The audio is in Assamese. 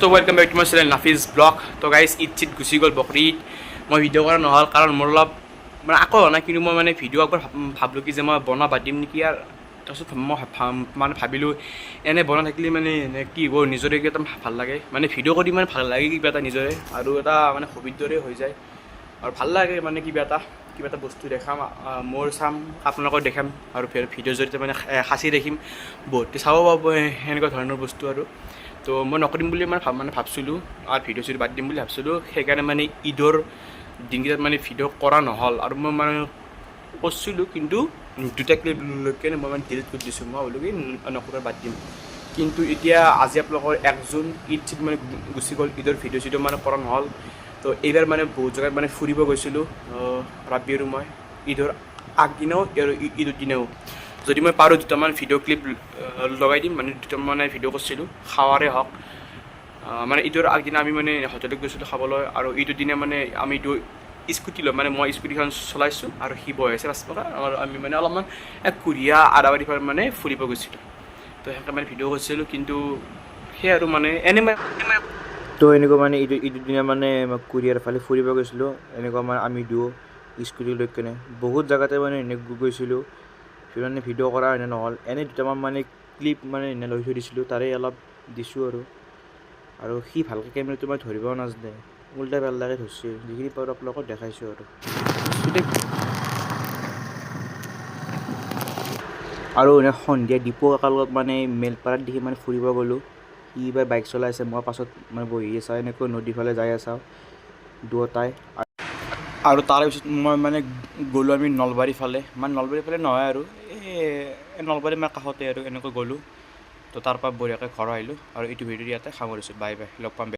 তো welcome back to my channel Nafiz blog. তো গাইজ ঈদ চিট গুচি গ'ল বকৰি ঈদ মই ভিডিঅ' কৰা নহ'ল কাৰণ মোৰ অলপ মানে আকৌ হোৱা নাই, কিন্তু মই মানে ভিডিঅ' একবাৰ ভাবিলোঁ কি যে মই বনাব বাদ দিম নেকি। আৰু তাৰপিছত মই মানে ভাবিলোঁ এনে বনাই থাকিলে মানে কি হ'ব, নিজৰে কিবা এটা ভাল লাগে, মানে ভিডিঅ' কৰি মানে ভাল লাগে কিবা এটা নিজৰে, আৰু এটা মানে হবিৰ দৰে হৈ যায় আৰু ভাল লাগে মানে কিবা এটা বস্তু দেখাম, মোৰ চাম, আপোনালোকক দেখাম আৰু ভিডিঅ'ৰ জৰিয়তে মানে সাঁচি ৰাখিম, বহুতে চাব পাব সেনেকুৱা ধৰণৰ বস্তু। আৰু তো মই নকৰিম বুলি মানে ভাবছিলোঁ আৰু ভিডিঅ' চিডিঅ' বাদ দিম বুলি ভাবছিলোঁ, সেইকাৰণে মানে ঈদৰ দিনকেইটাত মানে ভিডিঅ' কৰা নহ'ল। আৰু মই মানে কৰিছিলোঁ, কিন্তু দুটা ক্লিপ লৈ কেনে মই মানে ডিলিট কৰি দিছোঁ। মই ভাবিলোঁ কি নকৰাৰ বাদ দিম, কিন্তু এতিয়া আজি আপোনালোকৰ 1 জুন ঈদ চিট মানে গুচি গ'ল, ঈদৰ ভিডিঅ' চিডিঅ' মানে কৰা নহ'ল। তো এইবাৰ মানে বহুত জেগাত মানে ফুৰিব গৈছিলোঁ ৰাব্বি আৰু মই, ঈদৰ আগদিনাও আৰু ঈদৰ দিনাও। যদি মই পাৰোঁ দুটামান ভিডিঅ' ক্লিপ লগাই দিম, মানে দুটামান মানে ভিডিঅ' কৰিছিলোঁ খাৱাৰে হওক। মানে ঈদৰ আগদিনা আমি মানে হোটেলত গৈছিলোঁ খাবলৈ, আৰু ঈদৰ দিনা মানে আমি স্কুটি লৈ, মানে মই স্কুটিখন চলাইছোঁ আৰু সি বহি আছে ৰাস্তাত, আৰু আমি মানে অলপমান কুৰিয়া আদাবাৰী ফালে মানে ফুৰিব গৈছিলোঁ। তো সেনেকৈ মানে ভিডিঅ' কৰিছিলোঁ, কিন্তু সেই আৰু মানে এনে তো এনেকুৱা মানে ঈদৰ দিনা মানে কুৰিয়াৰ ফালে ফুৰিব গৈছিলোঁ, এনেকুৱা মানে আমি স্কুটি লৈ কেনে বহুত জেগাতে মানে এনে গৈছিলোঁ। মানে ভিডিঅ' কৰা এনে নহ'ল, এনে দুটামান মানে ক্লিপ মানে এনে লৈ থৈ দিছিলোঁ, তাৰে অলপ দিছোঁ। আৰু সি ভালকৈ কেমেৰাটো মই ধৰিব নাজানে, উল্টা পাল্টাকৈ ধৰিছে, যিখিনি পাৰোঁ আপোনালোকক দেখাইছোঁ। আৰু এনে সন্ধিয়া দীপু কাকাৰ লগত মানে মেলপাৰাত দেখি মানে ফুৰিব গ'লোঁ। সি এইবাৰ বাইক চলাই আছে, মই পাছত মানে বহি আছোঁ, এনেকৈ নদীৰ ফালে যাই আছোঁ দুয়োটাই। আৰু তাৰপিছত মই মানে গ'লোঁ আমি নলবাৰীৰ ফালে, মানে নলবাৰীৰ ফালে নহয় আৰু এই নলবাৰীৰ মানে কাষতে আৰু এনেকৈ গ'লোঁ। তো তাৰপৰা বঢ়িয়াকৈ ঘৰ আহিলোঁ, আৰু এইটো ভিডিঅ' ইয়াতে সামৰিছোঁ। বাই বাই, লগ পাম।